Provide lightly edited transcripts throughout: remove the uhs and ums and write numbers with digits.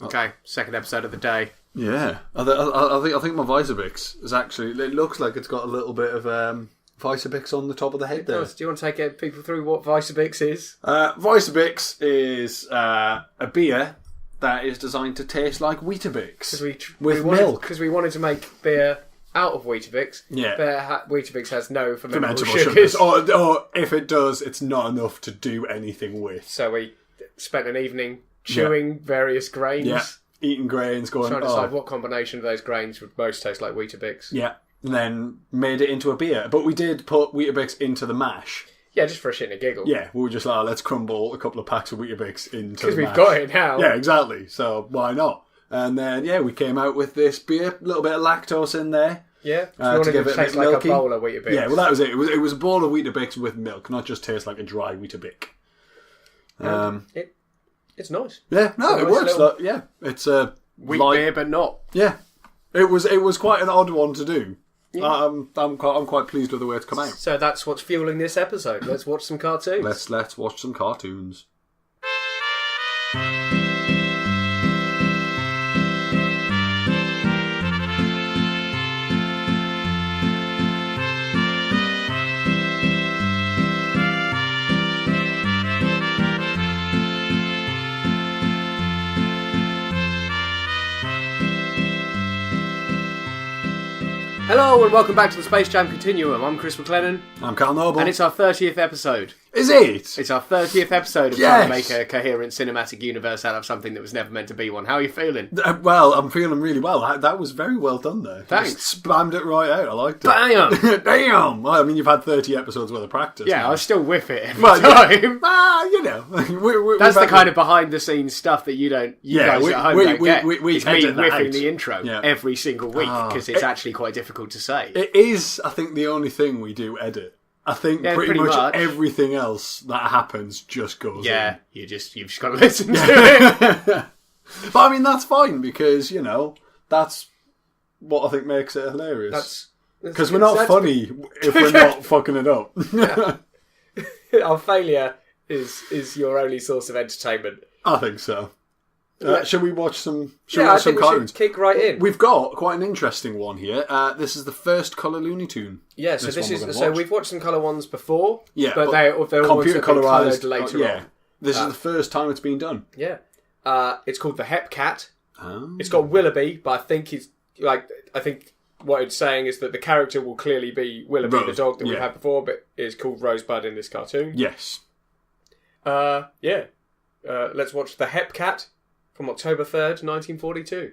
Okay, second episode of the day. Yeah, I think my Visibix is actually. It looks like it's got a little bit of Visibix on the top of the head there. Do you want to take people through what Visibix is? Visibix is a beer that is designed to taste like Weetabix with milk. Because we wanted to make beer out of Weetabix. Yeah, but Weetabix has no fermentable sugars. Or if it does, it's not enough to do anything with. So we spent an evening chewing various grains. Yeah. Eating grains, going... Trying to decide what combination of those grains would most taste like Weetabix. Yeah, and then made it into a beer. But we did put Weetabix into the mash. Yeah, just for a shit and a giggle. Yeah, we were just like, let's crumble a couple of packs of Weetabix into the mash. Because we've got it now. Yeah, exactly. So why not? And then, we came out with this beer, a little bit of lactose in there. Yeah, you wanted it to taste like milky. A bowl of Weetabix. Yeah, well that was it. It was a bowl of Weetabix with milk, not just taste like a dry Weetabix. It's nice. Yeah, no, it works. It's a... Wheat beer, but not. Yeah, it was quite an odd one to do. Yeah. I'm quite pleased with the way it's come out. So that's what's fueling this episode. Let's watch some cartoons. Let's watch some cartoons. Hello and welcome back to the Space Jam Continuum. I'm Chris McLennan. I'm Carl Noble. And it's our 30th episode. Is it? It's our 30th episode of trying to make a coherent cinematic universe out of something that was never meant to be one. How are you feeling? Well, I'm feeling really well. That was very well done there. Thanks. Just spammed it right out. I liked it. Bam! Damn! Well, I mean, you've had 30 episodes worth of practice. Yeah, now. I still whiff it every time. You know. That's the kind of behind-the-scenes stuff that you guys at home don't get. We it's me whiffing out. The intro every single week because it's actually quite difficult to say. It is, I think, the only thing we do edit. I think pretty much everything else that happens just goes in. Yeah, you've just got to listen to it. But I mean, that's fine because, that's what I think makes it hilarious. Because we're not funny if we're not fucking it up. Our failure is your only source of entertainment. I think so. Shall we watch some cartoons? We should kick right in. We've got quite an interesting one here. This is the first colour Looney Tune. Yeah, so we've watched some colour ones before. Yeah, but they're all computer coloured later on. This is the first time it's been done. Yeah, it's called the Hep Cat. Oh. It's got Willoughby, but I think what it's saying is that the character will clearly be Willoughby, the dog that we've had before, but is called Rosebud in this cartoon. Yes. Let's watch the Hep Cat. From October 3rd, 1942.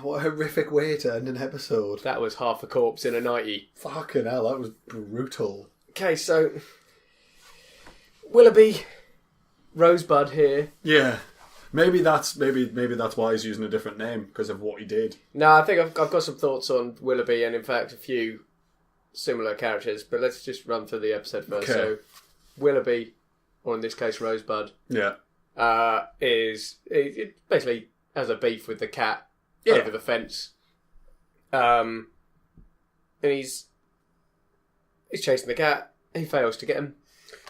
What a horrific way to end an episode. That was half a corpse in a nightie. Fucking hell, that was brutal. Okay, so... Willoughby... Rosebud here. Yeah, maybe that's why he's using a different name because of what he did. No, I think I've got some thoughts on Willoughby and in fact a few similar characters, but let's just run through the episode first. Okay. So Willoughby, or in this case Rosebud, is basically has a beef with the cat over the fence, and he's chasing the cat. He fails to get him.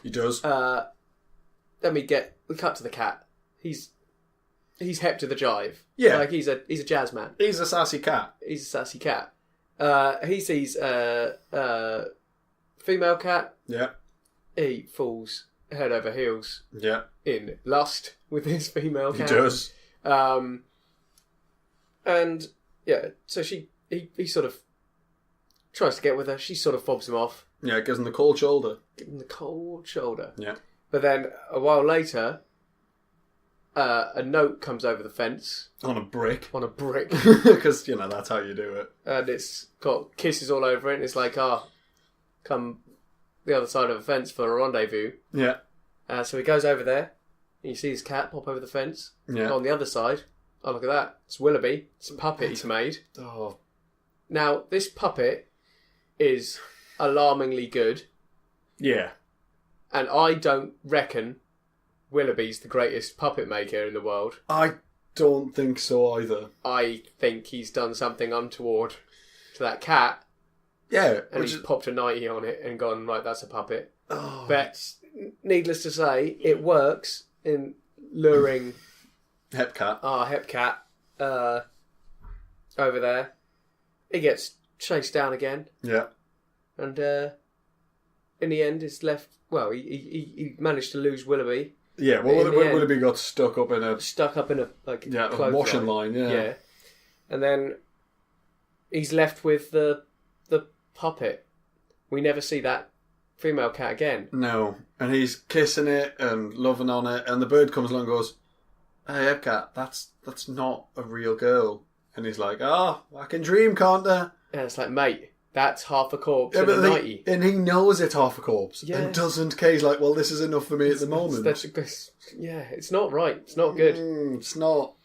He does. Then we cut to the cat. He's hep to the jive. Yeah. Like he's a jazz man. He's a sassy cat. He's a sassy cat. He sees a female cat. Yeah. He falls head over heels. Yeah. In lust with this female cat. He does. And yeah, so he sort of tries to get with her. She sort of fobs him off. Yeah, gives him the cold shoulder. Yeah. Yeah. But then, a while later, a note comes over the fence. On a brick. Because, that's how you do it. And it's got kisses all over it, and it's like, come the other side of the fence for a rendezvous. Yeah. So he goes over there, and you see his cat pop over the fence. Yeah. And on the other side, look at that, it's Willoughby. It's a puppet he's made. Oh. Now, this puppet is alarmingly good. Yeah. And I don't reckon Willoughby's the greatest puppet maker in the world. I don't think so either. I think he's done something untoward to that cat. Yeah. And he's popped a 90 on it and gone, right, that's a puppet. Oh, but needless to say, it works in luring Hepcat. Hepcat over there. He gets chased down again. Yeah. And in the end, it's left... Well, he managed to lose Willoughby. Yeah, well, Willoughby got stuck up in a washing line. Yeah. And then he's left with the puppet. We never see that female cat again. No, and he's kissing it and loving on it, and the bird comes along and goes, "Hey, Epcat, that's not a real girl." And he's like, "I can dream, can't I?" And it's like, mate, that's half a corpse and a 90. And he knows it's half a corpse and doesn't care. He's like, well, this is enough for me at the moment. It's not right. It's not good. It's not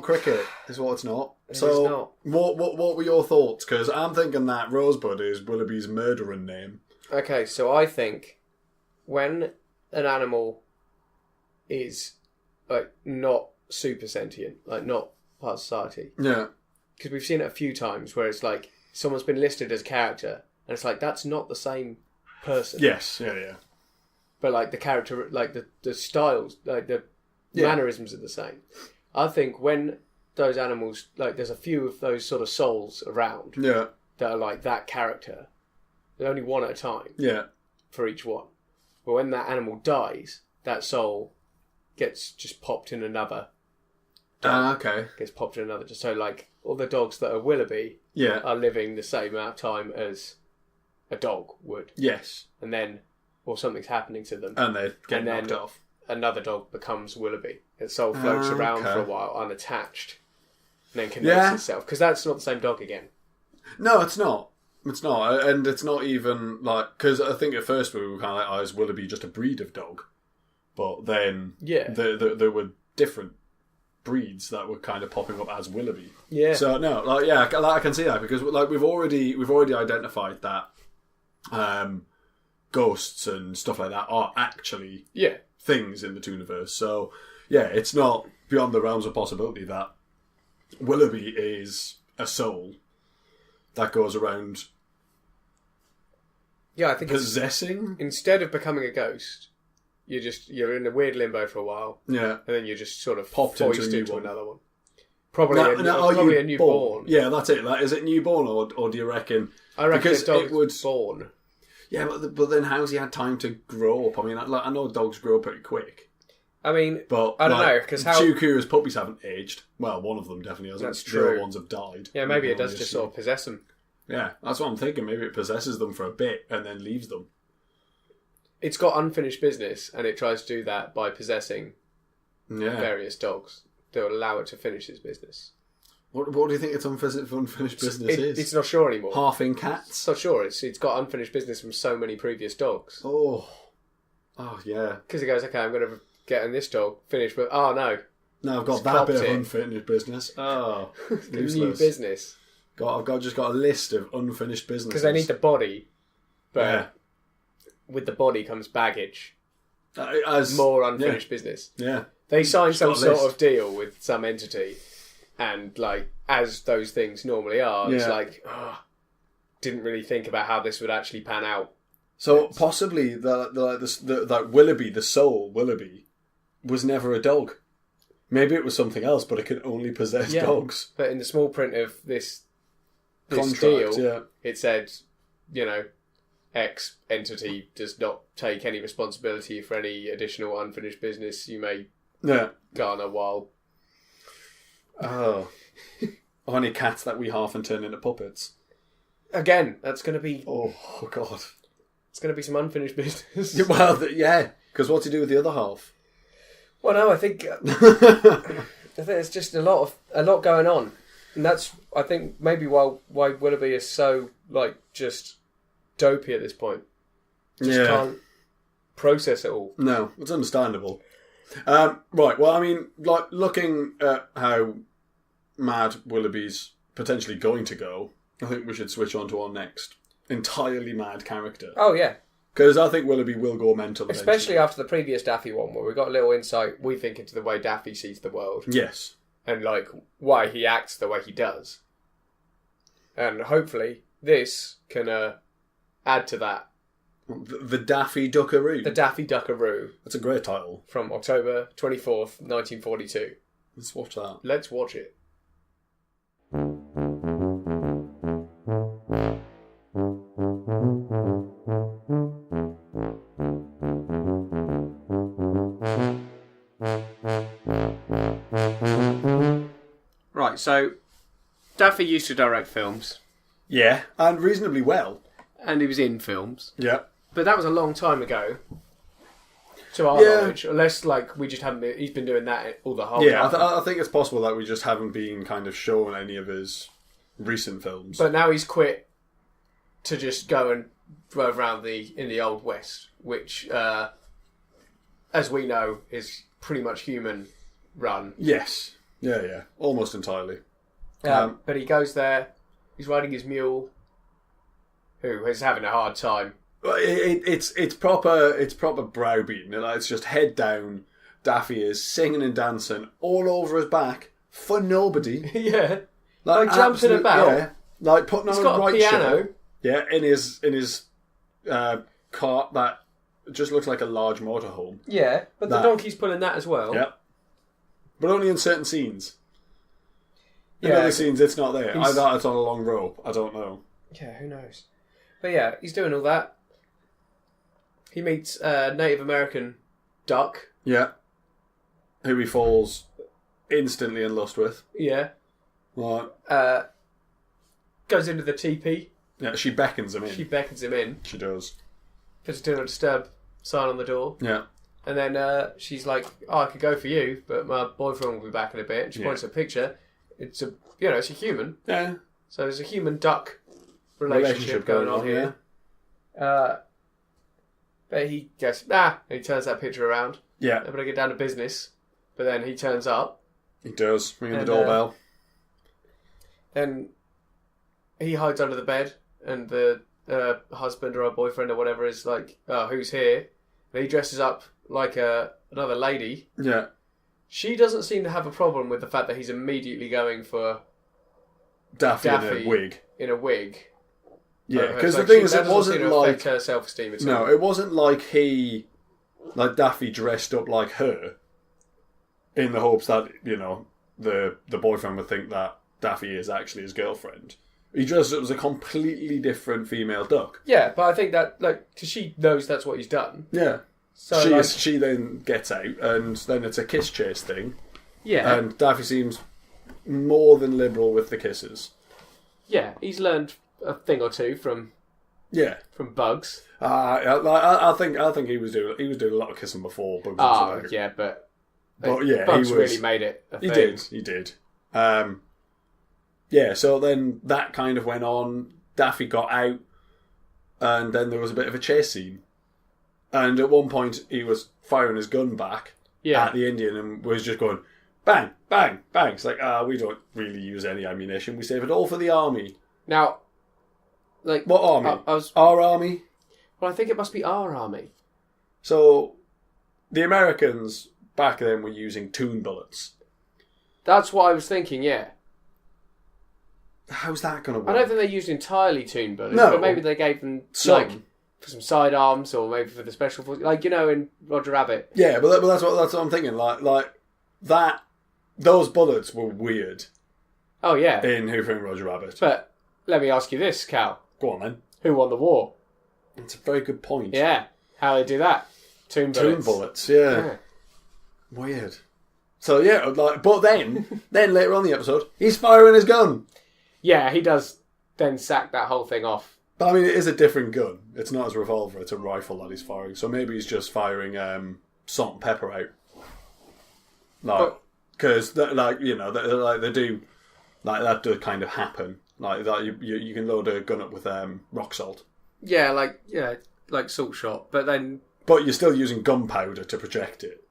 cricket, is what it's not. So, what were your thoughts? Because I'm thinking that Rosebud is Willoughby's murdering name. Okay, so I think when an animal is not super sentient, not part of society. Yeah. Because we've seen it a few times where it's like someone's been listed as a character and it's like that's not the same person. Yes, yeah. But the character, the styles, the mannerisms are the same. I think when those animals, there's a few of those sort of souls around that are like that character. They're only one at a time. Yeah. For each one. But when that animal dies, that soul gets just popped in another. Okay. Gets popped in another. Just so all the dogs that are Willoughby are living the same amount of time as a dog would. Yes. And then, something's happening to them. And they get knocked off. Another dog becomes Willoughby. Its soul floats around for a while, unattached. And then connects itself. Because that's not the same dog again. No, it's not. It's not. And it's not even because I think at first we were kind of is Willoughby just a breed of dog? But then there were different breeds that were kind of popping up as Willoughby. Yeah. So no, I can see that because we've already identified that ghosts and stuff like that are actually things in the Tooniverse. So it's not beyond the realms of possibility that Willoughby is a soul that goes around. Yeah, I think possessing. Instead of becoming a ghost, you're in a weird limbo for a while. Yeah. And then you're just sort of popped into another one. Probably a newborn. Yeah, that's it. Is it newborn or do you reckon? I reckon the dog's born. Yeah, but then how's he had time to grow up? I mean, I know dogs grow up pretty quick. I mean, but I don't know because Chukura's puppies haven't aged. Well, one of them definitely hasn't. That's true. The other ones have died. Yeah, maybe it does just sort of possess them. Yeah, that's what I'm thinking. Maybe it possesses them for a bit and then leaves them. It's got unfinished business, and it tries to do that by possessing various dogs that will allow it to finish its business. What do you think its unfinished business is? It's not sure anymore. Half in cats? It's not sure. It's got unfinished business from so many previous dogs. Oh yeah. Because it goes, okay, I'm going to get on this dog, finish, but no. No, I've got that bit of unfinished business. Oh, new business. I've just got a list of unfinished businesses. Because they need the body, but with the body comes baggage. More unfinished business. Yeah. They sign some sort of deal with some entity, and as those things normally are, it's didn't really think about how this would actually pan out. So possibly that Willoughby, the soul Willoughby, was never a dog. Maybe it was something else, but it could only possess dogs. But in the small print of this contract, deal, it said, X entity does not take any responsibility for any additional unfinished business you may garner while... Oh. Or any cats that we half and turn into puppets. Again, that's going to be... Oh, God. It's going to be some unfinished business. Well, because what's he do with the other half? Well, no, I think there's just a lot going on. And that's, I think, maybe why Willoughby is so, just dopey at this point. Just can't process it all. No, it's understandable. Right, well, I mean, looking at how mad Willoughby's potentially going to go, I think we should switch on to our next entirely mad character. Oh, yeah. Because I think Willoughby will go mental eventually. Especially after the previous Daffy one, where we got a little insight, we think, into the way Daffy sees the world. Yes. And, like, why he acts the way he does. And hopefully this can add to that. The Daffy Duckaroo. The Daffy Duckaroo. That's a great title. From October 24th, 1942. Let's watch that. Let's watch it. Right, so Daffy used to direct films. Yeah, and reasonably well. And he was in films. Yeah. But that was a long time ago. To our knowledge. Unless, like, we just haven't been... He's been doing that all the whole time. Yeah, I think it's possible that we just haven't been kind of shown any of his recent films. But now he's quit to just go and drove around in the Old West, which, as we know, is pretty much human run. Yes. Yeah. Almost entirely. But he goes there, he's riding his mule, who is having a hard time. It's proper browbeating. It's just head down. Daffy is singing and dancing all over his back for nobody. Yeah, like jumping about. Yeah, like putting on a right piano. show. Yeah, in his cart that just looks like a large motorhome. Yeah, but the donkey's pulling that as well. Yeah, but only in certain scenes. In other scenes, it's not there. I thought it's on a long rope. I don't know. Yeah, who knows? But yeah, he's doing all that. He meets a Native American duck. Yeah. Who he falls instantly in lust with. Yeah. Right. Goes into the teepee. Yeah, she beckons him in. She does. Puts a do not disturb sign on the door. Yeah. And then she's like, I could go for you, but my boyfriend will be back in a bit. And she points at a picture. It's a human. Yeah. So there's a human-duck relationship going on here. Yeah. But he goes, and he turns that picture around. Yeah. I'm going to get down to business. But then he turns up. He does, ringing the doorbell. Then he hides under the bed, and the husband or a boyfriend or whatever is like, who's here? And he dresses up like another lady. Yeah. She doesn't seem to have a problem with the fact that he's immediately going for Daffy in a wig. Yeah, because the thing is, it wasn't like her self-esteem. No, it wasn't like Daffy dressed up like her in the hopes that the boyfriend would think that Daffy is actually his girlfriend. He dressed up as a completely different female duck. Yeah, but I think that because she knows that's what he's done. Yeah, so she then gets out, and then it's a kiss chase thing. Yeah, and Daffy seems more than liberal with the kisses. Yeah, he's learned a thing or two from Bugs. I think he was doing a lot of kissing before Bugs. Bugs really made it a thing. He did. So then that kind of went on. Daffy got out, and then there was a bit of a chase scene. And at one point, he was firing his gun back at the Indian and was just going bang, bang, bang. It's like, we don't really use any ammunition. We save it all for the army. Now, what army? Our army? Well, I think it must be our army. So, the Americans back then were using toon bullets. That's what I was thinking, yeah. How's that going to work? I don't think they used entirely toon bullets, no, but maybe they gave them, for some sidearms, or maybe for the special forces, in Roger Rabbit. Yeah, but that's what I'm thinking. Those bullets were weird. Oh, yeah. In Who Framed Roger Rabbit. But let me ask you this, Cal. Go on, then. Who won the war? That's a very good point. Yeah. How they do that? Toon bullets, yeah. Weird. So, yeah, but then later on in the episode, he's firing his gun. Yeah, he does then sack that whole thing off. But, I mean, it is a different gun. It's not his revolver, it's a rifle that he's firing. So maybe he's just firing salt and pepper out. Because, they do... that does kind of happen. Like that, you can load a gun up with rock salt. Yeah, like salt shot. But you're still using gunpowder to project it.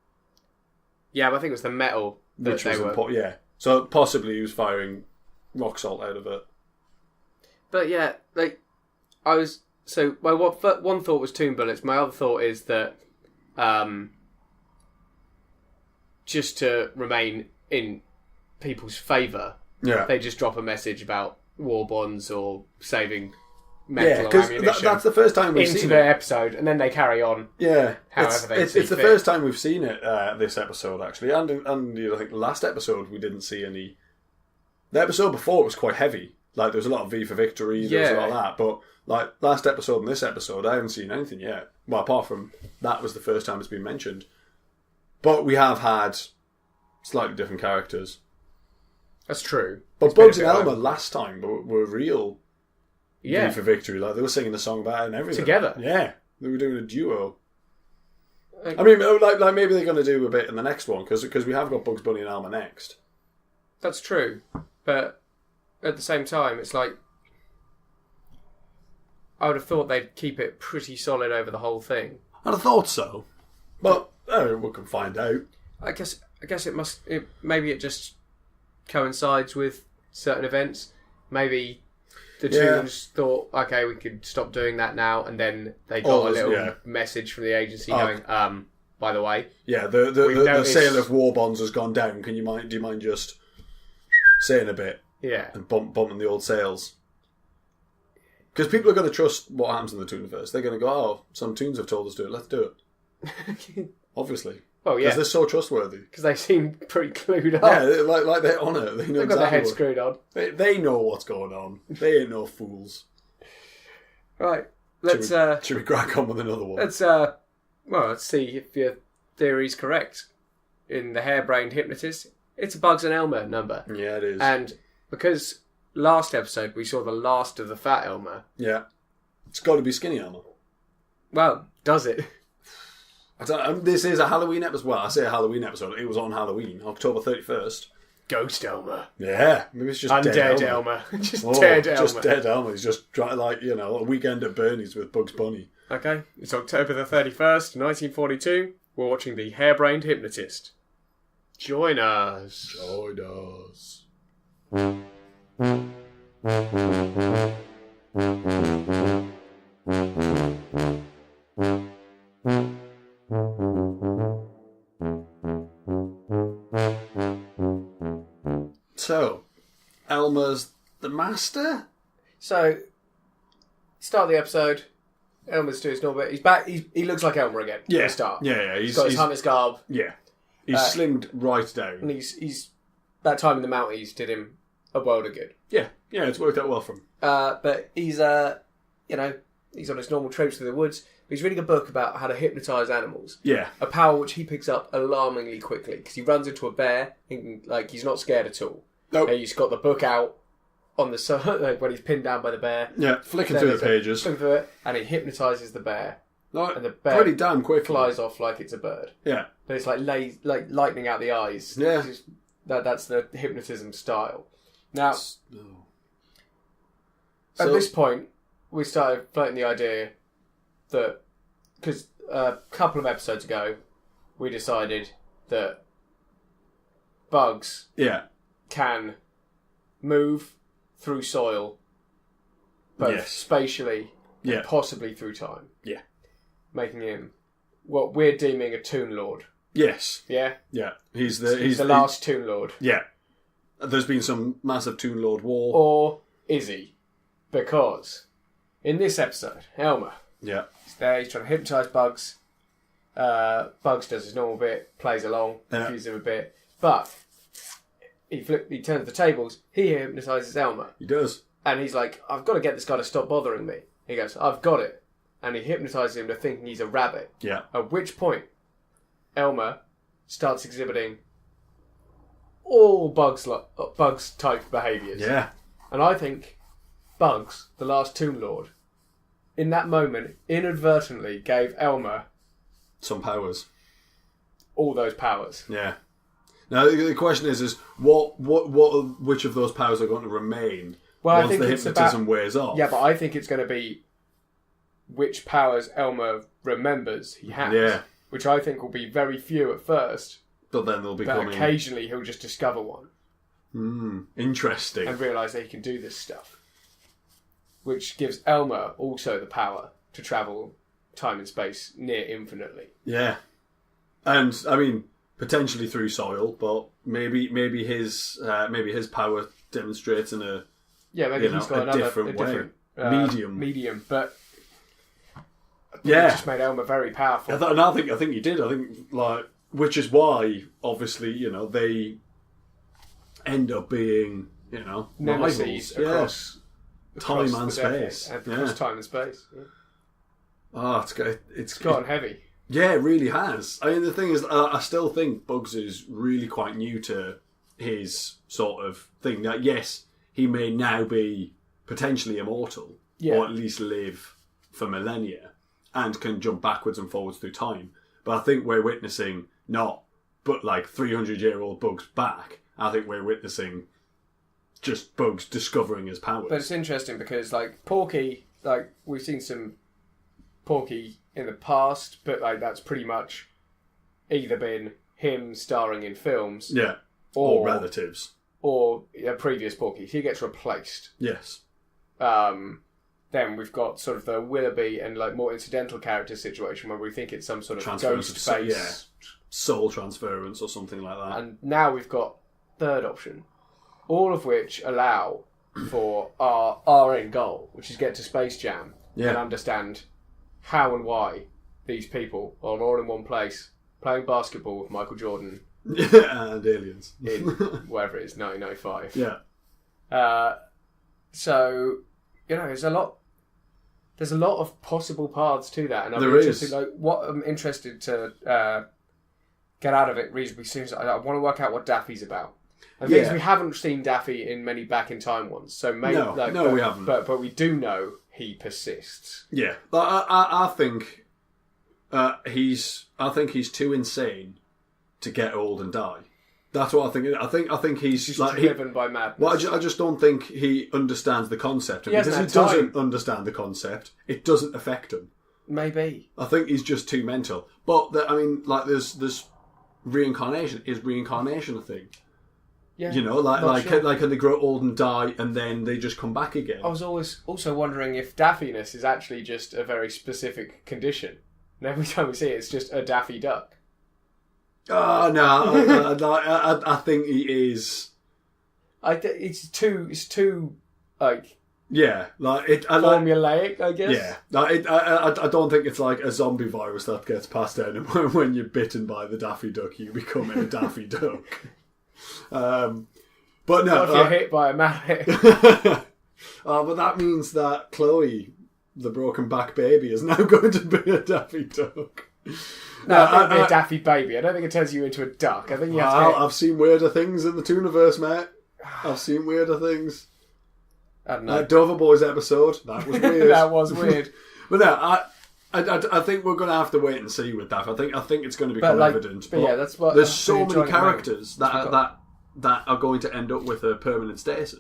Yeah, but I think it was the metal that which was important. Yeah, so possibly he was firing rock salt out of it. But yeah, I was So my one thought was Toon Bullets. My other thought is that just to remain in people's favour, they just drop a message about war bonds or saving mental ammunition. That's the first time we've seen it. Into the episode, and then they carry on. Yeah. However they it's the first time we've seen it this episode, actually. And I think the last episode we didn't see any... The episode before was quite heavy. Like, there was a lot of V for Victory, there was a lot of that. But, like, last episode and this episode, I haven't seen anything yet. Well, apart from that was the first time it's been mentioned. But we have had slightly different characters. That's true. But Bugs and Elmer last time were real V for Victory. Like, they were singing the song about it and everything. Together. Yeah. They were doing a duo. I mean, like maybe they're going to do a bit in the next one, because we have got Bugs Bunny and Elmer next. That's true. But at the same time, it's like... I would have thought they'd keep it pretty solid over the whole thing. I'd have thought so. But we can find out. I guess maybe it just coincides with certain events. Maybe the Toons thought, okay, we could stop doing that now, and then they got a little message from the agency going, by the way, the sale of war bonds has gone down. Do you mind just saying a bit? Yeah, and bumping the old sales. Because people are going to trust what happens in the Tooniverse. They're going to go, oh, some Toons have told us to do it. Let's do it. Obviously. Oh, yeah. Because they're so trustworthy. Because they seem pretty clued up. Yeah, like they're on it. They know They've got their head screwed on. They know what's going on. They ain't no fools. Right. Should we crack on with another one? Let's see if your theory's correct. In the harebrained hypnotist, it's a Bugs and Elmer number. Yeah, it is. And because last episode we saw the last of the fat Elmer. Yeah. It's got to be skinny Elmer. Well, does it? This is a Halloween episode. Well, I say a Halloween episode. It was on Halloween, October 31st. Ghost Elmer. Yeah. Maybe it's just Undead dead Elmer. Just dead Elmer. Just dead Elmer. He's just trying, a weekend at Bernie's with Bugs Bunny. Okay. It's October the 31st, 1942. We're watching The Harebrained Hypnotist. Join us. Join us. So, Elmer's the master? So, start of the episode, Elmer's doing his normal bit. He's back, he looks like Elmer again. Yeah. At the start. Yeah. He's got his hunter's garb. Yeah. He's slimmed right down. And he's that time in the Mounties did him a world of good. Yeah, it's worked out well for him. But he's, he's on his normal trips through the woods. He's reading a book about how to hypnotise animals. Yeah. A power which he picks up alarmingly quickly, because he runs into a bear, and, he's not scared at all. Nope. And he's got the book out on the side, when he's pinned down by the bear. Yeah, flicking through the pages. Flicking through it, and he hypnotises the bear. And the bear pretty damn quick. Flies off like it's a bird. Yeah. But it's like lightning out the eyes. Yeah. That's the hypnotism style. Now, at this point, we started floating the idea that, because a couple of episodes ago, we decided that bugs can move through soil, both spatially and possibly through time. Yeah. Making him what we're deeming a Toonlord. Yes. Yeah? Yeah. He's the last Toonlord. Yeah. There's been some massive Toonlord war. Or is he? Because in this episode, Elmer. Yeah. He's there, he's trying to hypnotise Bugs. Bugs does his normal bit, plays along, confuses him a bit. But he turns the tables, he hypnotises Elmer. He does. And he's like, I've got to get this guy to stop bothering me. He goes, I've got it. And he hypnotises him to thinking he's a rabbit. Yeah. At which point, Elmer starts exhibiting all Bugs type behaviours. Yeah. And I think Bugs, the last Toonlord, in that moment, inadvertently gave Elmer some powers. All those powers. Yeah. Now the question is which of those powers are going to remain once the hypnotism wears off? Yeah, but I think it's going to be which powers Elmer remembers he has. Yeah. Which I think will be very few at first. But then they'll be coming. But occasionally he'll just discover one. Interesting. And realise that he can do this stuff. which gives Elmer also the power to travel time and space near infinitely. Yeah. And, I mean, potentially through soil, but maybe his power demonstrates in a he's got a different way. Medium, but it just made Elmer very powerful. I think he did. I think which is why obviously they end up being nemesis across time and space. Across time and space. Yeah. Oh, it's gotten heavy. Yeah, it really has. I mean, the thing is, I still think Bugs is really quite new to his sort of thing. That yes, he may now be potentially immortal, or at least live for millennia, and can jump backwards and forwards through time. But I think we're witnessing not, but 300-year-old Bugs back. I think we're witnessing just Bugs discovering his powers. But it's interesting because Porky, we've seen some Porky in the past, but that's pretty much either been him starring in films, or relatives, or a previous Porky. He gets replaced. Yes. Then we've got sort of the Willoughby and more incidental character situation where we think it's some sort of ghost face, soul transference or something like that. And now we've got third option, all of which allow for our end goal, which is get to Space Jam and understand how and why these people are all in one place playing basketball with Michael Jordan and aliens in wherever it is, 1995. So there's a lot of possible paths to that, and I'm interested. What I'm interested to get out of it reasonably soon is I want to work out what Daffy's about. And things we haven't seen Daffy in many Back in Time ones, so maybe we haven't. But we do know he persists. Yeah, but I think he's too insane to get old and die. That's what I think. I think he's just driven by madness. Well, I just don't think he understands the concept. And because he doesn't understand the concept, it doesn't affect him. Maybe. I think he's just too mental. But there's reincarnation. Is reincarnation a thing? Yeah. Can they grow old and die, and then they just come back again? I was always also wondering if Daffiness is actually just a very specific condition. And every time we see it, it's just a Daffy Duck. Oh no! I think he is. It's too formulaic, I guess. Yeah, I don't think it's like a zombie virus that gets passed down, and when you're bitten by the Daffy Duck, you become a Daffy Duck. But no, what if you're hit by a mallet? But that means that Chloe, the broken back baby, is now going to be a Daffy Duck. No, it would be a Daffy baby. I don't think it turns you into a duck. I think you have to. I've seen weirder things in the Tooniverse, mate. I've seen weirder things. I don't know. That Dover Boys episode, that was weird. That was weird. But no, I think we're going to have to wait and see with that. I think it's going to become evident. But that's what. There's so many characters that are going to end up with a permanent status.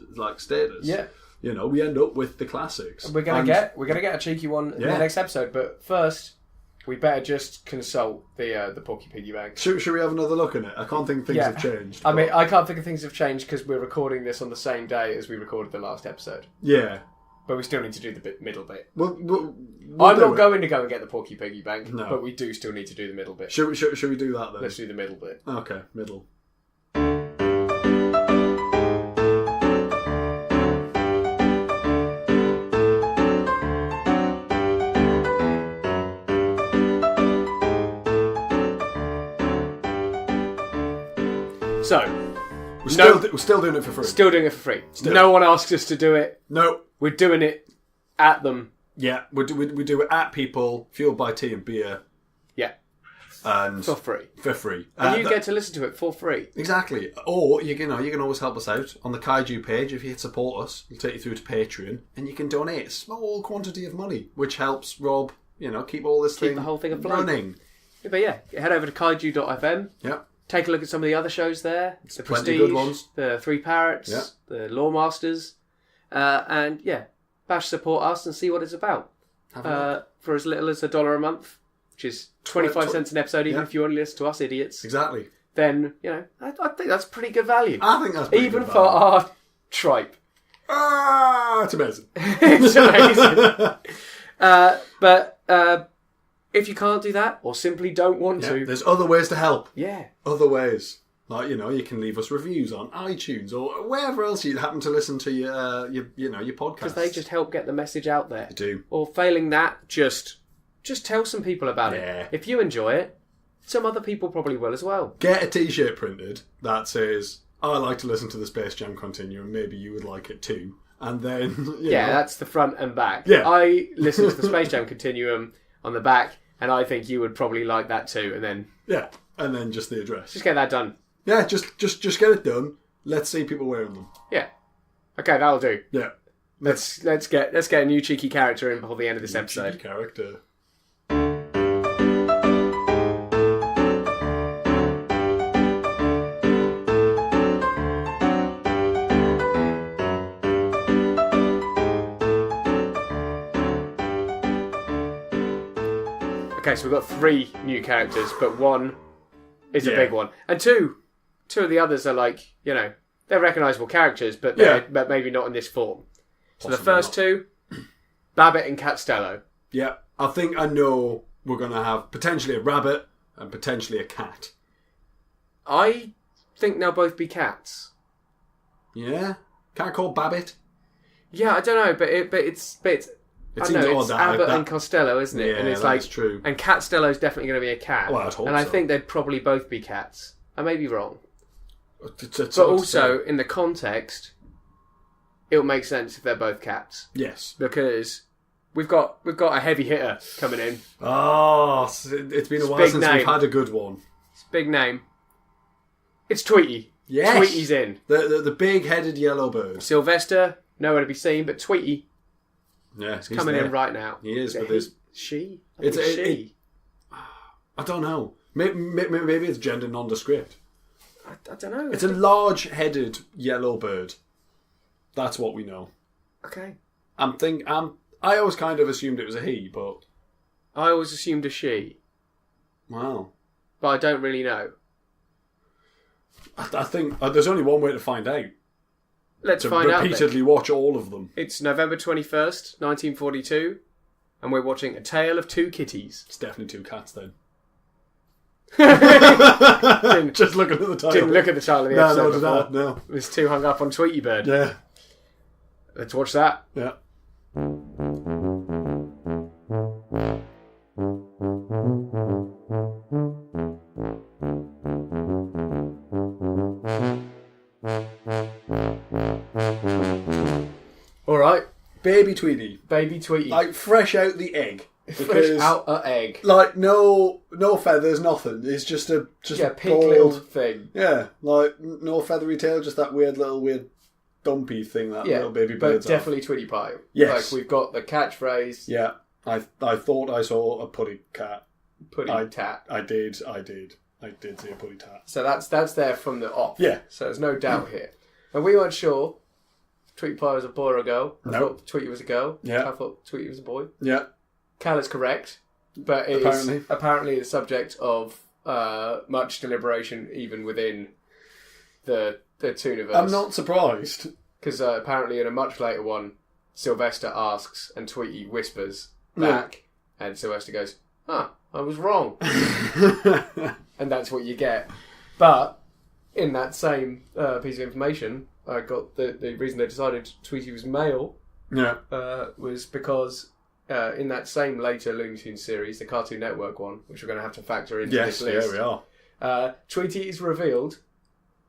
Yeah. We end up with the classics. We're gonna get a cheeky one in the next episode. But first, we better just consult the Porky Piggy Bank. Should we have another look at it? I can't think things have changed. I mean, I can't think of things have changed because we're recording this on the same day as we recorded the last episode. Yeah. But we still need to do the middle bit. We'll I'm not going to go and get the Porky Piggy Bank, no. But we do still need to do the middle bit. Should we do that then? Let's do the middle bit. Okay, middle. So, we're still doing it for free. Still doing it for free. No one asks us to do it. No. We're doing it at them. Yeah, we do it at people, fueled by tea and beer. Yeah. And for free. For free. And you get to listen to it for free. Exactly. Or, you can always help us out on the Kaiju page. If you hit support us, it'll take you through to Patreon, and you can donate a small quantity of money, which helps Rob, keep all this the whole thing afloat. Running. But yeah, head over to kaiju.fm. Yep. Take a look at some of the other shows there. The Prestige, good ones. The Three Parrots, the Lawmasters. And bash support us and see what it's about. For as little as $1 a month, which is 25 cents an episode, even if you only listen to us idiots. Exactly. Then, I think that's pretty good value. I think that's pretty even good for our tripe. Ah! It's amazing. It's amazing. But if you can't do that, or simply don't want to... There's other ways to help. Yeah. Other ways. Like, you can leave us reviews on iTunes or wherever else you happen to listen to your podcasts. Because they just help get the message out there. They do. Or failing that, just tell some people about it. If you enjoy it, some other people probably will as well. Get a t-shirt printed that says, I like to listen to the Space Jam Continuum, maybe you would like it too. And then, that's the front and back. Yeah. I listen to the Space Jam Continuum on the back, and I think you would probably like that too. And then... Yeah, and then just the address. Just get that done. Yeah, just get it done. Let's see people wearing them. Yeah. Okay, that'll do. Yeah. Let's get a new cheeky character in before the end of this episode. Cheeky character. Okay, so we've got 3 new characters, but 1 is a big one, and 2 of the others are like, they're recognisable characters, but but maybe not in this form. So the first 2, Babbitt and Catstello. Yeah, I think I know we're going to have potentially a rabbit and potentially a cat. I think they'll both be cats. Yeah, cat called Babbitt. Yeah, I don't know, but it's It seems odd that Abbott and Costello, isn't it? Yeah, and it's that's true. And Catstello's definitely going to be a cat. Well, I'd hope and I so. think they'd probably both be cats. I may be wrong. But also, in the context, it'll make sense if they're both cats. Yes. Because we've got a heavy hitter coming in. Oh, it's been a while since we've had a good one. It's a big name. It's Tweety. Yes. Tweety's in. The big-headed yellow bird. Sylvester, nowhere to be seen, but Tweety. Yeah, he's coming in right now. He is, but she? It's she. I don't know. Maybe it's gender nondescript. I don't know. It's a large-headed yellow bird. That's what we know. Okay. I always kind of assumed it was a he, but I always assumed a she. Wow. But I don't really know. I think there's only one way to find out. Let's find out. Repeatedly watch all of them. It's November 21st, 1942, and we're watching A Tale of Two Kitties. It's definitely 2 cats then. Just looking at the title. Didn't look at the title of the episode. No. It was too hung up on Tweety Bird. Yeah. Let's watch that. Yeah. Alright. Baby Tweety. Baby Tweety. Like fresh out the egg. Fresh out an egg. Like no feathers, nothing. It's just a pink bald, little thing. Yeah, like no feathery tail, just that weird dumpy thing that little baby birds but definitely Tweety Pie. Yes. Like we've got the catchphrase. Yeah. I thought I saw a putty cat. Putty tat. I did see a putty tat. So that's there from the off. Yeah. So there's no doubt here. And we weren't sure if Tweety Pie was a boy or a girl. I thought Tweety was a girl. Yeah. I thought Tweety was a boy. Yeah. Cal is correct, but it is apparently the subject of much deliberation even within the Tooniverse. I'm not surprised. Because apparently in a much later one, Sylvester asks and Tweety whispers back, and Sylvester goes, I was wrong. And that's what you get. But in that same piece of information, I got the reason they decided Tweety was male was because in that same later Looney Tunes series, the Cartoon Network one, which we're going to have to factor into this list. Yes, yeah, we are. Tweety is revealed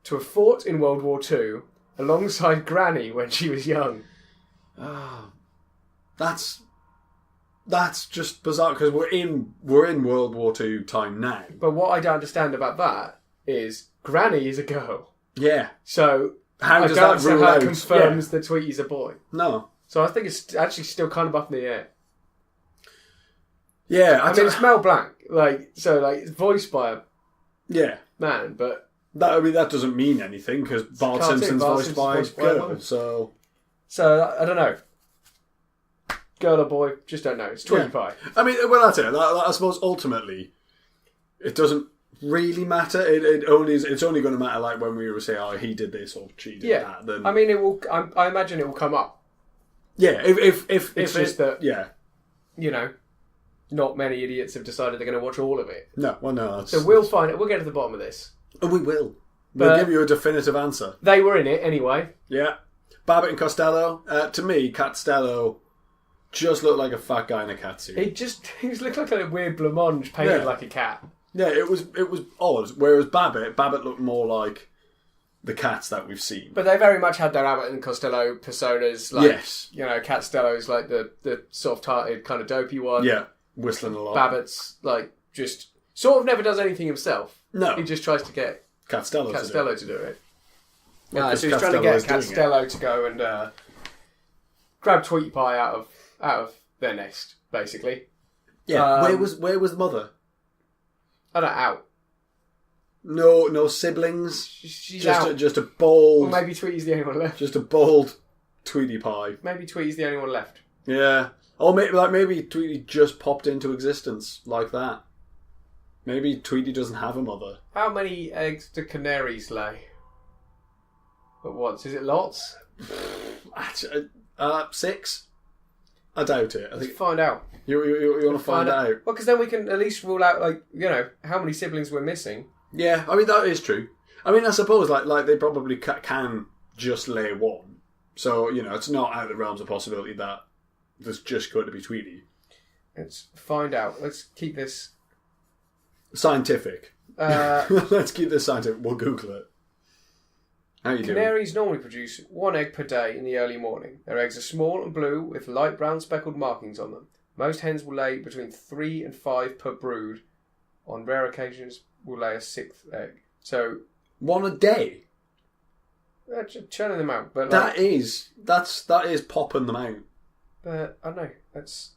to have fought in World War II alongside Granny when she was young. That's just bizarre because we're in World War II time now. But what I don't understand about that is Granny is a girl. Yeah. So how does that rule out? Confirms that Tweety's a boy. No. So I think it's actually still kind of up in the air. Yeah, I mean it's Mel Blanc, it's voiced by a man, but that doesn't mean anything because Bart Simpson's voiced by a girl. So I don't know. Girl or boy, just don't know. It's Tweety Pie. I mean, well, that's it. I suppose ultimately, it doesn't really matter. It's only going to matter like when we say, "Oh, he did this" or "She did that." Then I mean, it will. I imagine it will come up Yeah, if it's just that, yeah, you know, not many idiots have decided they're going to watch all of it. No, well, no. So we'll find it. We'll get to the bottom of this. And we will. We'll give you a definitive answer. They were in it anyway. Yeah. Babbitt and Costello. To me, Costello just looked like a fat guy in a cat suit. He looked like a weird blancmange painted like a cat. Yeah, it was odd. Whereas Babbitt looked more like the cats that we've seen. But they very much had their Abbott and Costello personas. Like, yes. You know, Costello's like the soft-hearted kind of dopey one. Yeah, whistling a lot. Babbitt's like just sort of never does anything himself. No. He just tries to get Costello to do it. Well, so he's trying to get Costello to go and grab Tweety Pie out of their nest, basically. Yeah. Where was the mother? I don't know, out. No siblings. She's just out. Just a bold. Or maybe Tweety's the only one left. Just a bold Tweety Pie. Maybe Tweety's the only one left. Yeah. Or maybe Tweety just popped into existence like that. Maybe Tweety doesn't have a mother. How many eggs do canaries lay? At once? Is it lots? 6? I doubt it. Let's find out. You want to find out? Well, because then we can at least rule out, like, you know, how many siblings we're missing. Yeah, I mean, that is true. I mean, I suppose, like they probably can just lay one. So, you know, it's not out of the realms of possibility that there's just going to be Tweety. Let's find out. Let's keep this... scientific. Let's keep this scientific. We'll Google it. How you doing? Canaries normally produce 1 egg per day in the early morning. Their eggs are small and blue with light brown speckled markings on them. Most hens will lay between 3 and 5 per brood. On rare occasions, will lay a 6th egg. So 1 a day. Churning them out, but that is popping them out. But I don't know. That's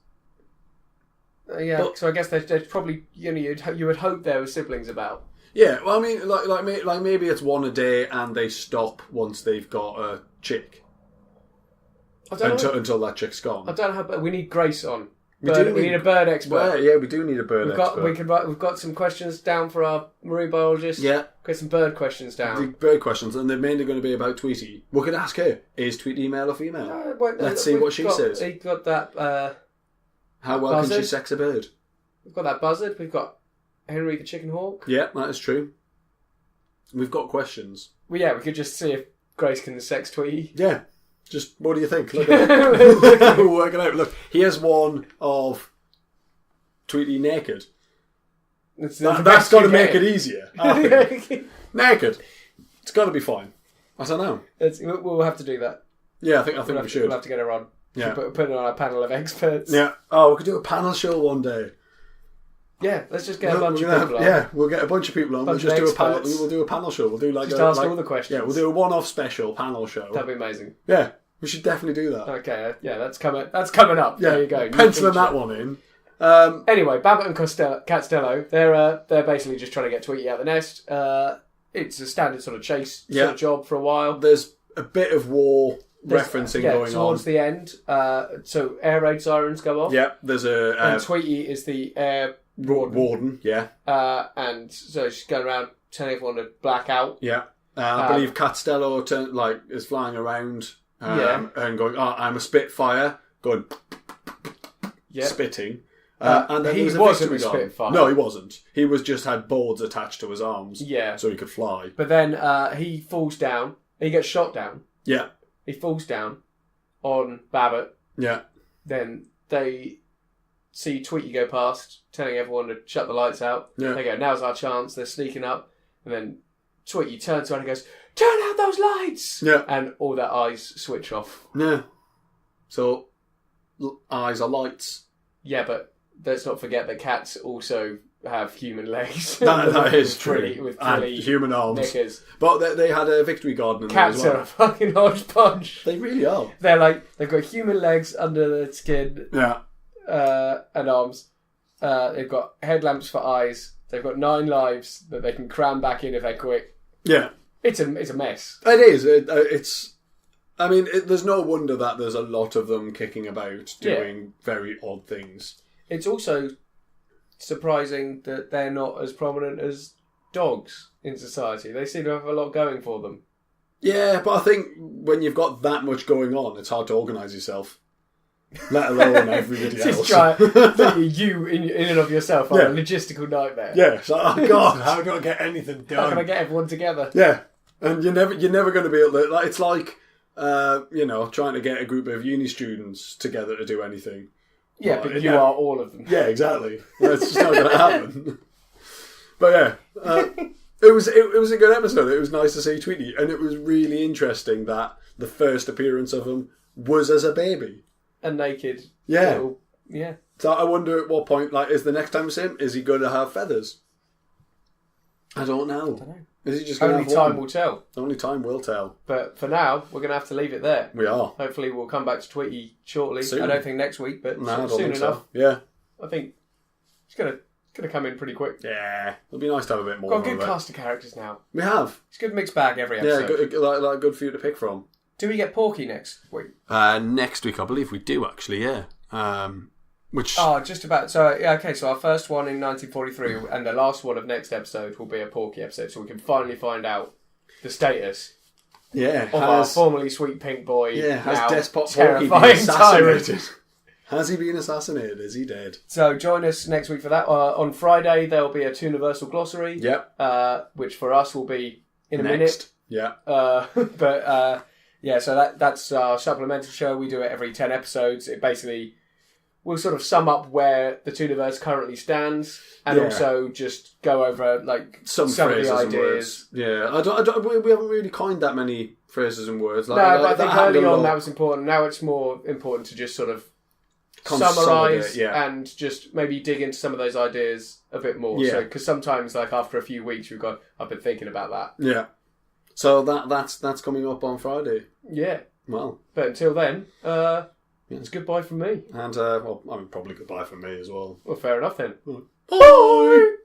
so I guess there's probably, you know, you would hope there were siblings about. Yeah, well, I mean, like maybe it's 1 a day and they stop once they've got a chick. Until that chick's gone. I don't know how, but we need Grace on. We need a bird expert. Well, yeah, we do need a bird expert. We've got some questions down for our marine biologist. Yeah. Get some bird questions down. The bird questions, and they're mainly going to be about Tweety. We could ask her, is Tweety male or female? Let's see what she says. We've got that... how well buzzard. Can she sex a bird? We've got that buzzard. We've got Henry the chicken hawk. Yeah, that is true. We've got questions. Well, yeah, we could just see if Grace can sex Tweety. Yeah. Just, what do you think? Look at it. We'll work it out. Look, here's one of Tweety naked. That's got to make it easier. Naked. It's got to be fine. I don't know. We'll have to do that. Yeah, I think we should. We'll have to get her on. Yeah. Put it on our panel of experts. Yeah. Oh, we could do a panel show one day. Yeah, let's just get a bunch of people on. Yeah, we'll get a bunch of people on. We'll just do a panel. We'll do a panel show. We'll do just ask all the questions. Yeah, we'll do a one-off special panel show. That'd be amazing. Yeah, we should definitely do that. Okay, yeah, that's coming up. Yeah, there you go. Penciling that one in. Anyway, Babbitt and Costello, they're basically just trying to get Tweety out of the nest. It's a standard sort of chase sort of job for a while. There's a bit of war referencing going towards on. the end. So air raid sirens go off. Yeah, there's a... and Tweety is the air... Warden, yeah. And so she's going around telling everyone to black out. Yeah. I believe Costello is flying around and going, I'm a Spitfire, going spitting. And then he wasn't a Spitfire. No, he wasn't. He was just had boards attached to his arms. Yeah. So he could fly. But then he falls down. He gets shot down. Yeah. He falls down on Babbitt. Yeah. Then they... see Tweety go past, telling everyone to shut the lights out. Yeah. They go, now's our chance. They're sneaking up. And then Tweety turns around and goes, turn out those lights! Yeah. And all their eyes switch off. Yeah. So, eyes are lights. Yeah, but let's not forget that cats also have human legs. That is true. With and human arms. Knickers. But they had a victory garden in cats there as well. Are a fucking hodgepodge. They really are. They've got human legs under their skin. Yeah. And arms. They've got headlamps for eyes. They've got 9 lives that they can cram back in if they're quick. Yeah, it's a mess. It is. It's. I mean, there's no wonder that there's a lot of them kicking about doing very odd things. It's also surprising that they're not as prominent as dogs in society. They seem to have a lot going for them. Yeah, but I think when you've got that much going on, it's hard to organise yourself. let alone everybody else. Just you in and of yourself are a logistical nightmare. Yeah, it's like, oh God, how do I get anything done? How can I get everyone together? Yeah, and you're never going to be able to. Like, it's like trying to get a group of uni students together to do anything. Yeah, but you are all of them. Yeah, exactly. It's just not going to happen. But yeah, it was a good episode. It was nice to see Tweety, and it was really interesting that the first appearance of him was as a baby. A naked. Yeah. Yeah. So I wonder at what point, like, is the next time we see him, is he going to have feathers? I don't know. Is he just going to have time will tell. Only time will tell. But for now, we're going to have to leave it there. We are. Hopefully we'll come back to Tweety shortly. Soon. I don't think next week, but soon enough. So. Yeah. I think it's going to come in pretty quick. Yeah. It'll be nice to have a bit more. Got a good cast of characters now. We have. It's a good mixed bag every episode. Yeah, like good for you to pick from. Do we get Porky next week? Next week, I believe we do, actually, yeah. Just about. So, okay, so our first one in 1943 and the last one of next episode will be a Porky episode, so we can finally find out the status of our formerly sweet pink boy. Yeah, has now Despot terrifying Porky been assassinated? tyrant. Has he been assassinated? Is he dead? So join us next week for that. On Friday, there'll be a Tooniversal glossary. Yep. Which for us will be in a minute. Yeah. Yeah, so that's our supplemental show. We do it every 10 episodes. It basically will sort of sum up where the Tooniverse currently stands and also just go over like some of the ideas. Yeah, we haven't really coined that many phrases and words. But I think early on that was important. Now it's more important to just sort of summarise and just maybe dig into some of those ideas a bit more. Yeah. Because sometimes, like after a few weeks, I've been thinking about that. Yeah. So that's coming up on Friday. Yeah. Well. But until then, it's goodbye from me. And, probably goodbye from me as well. Well, fair enough then. Bye!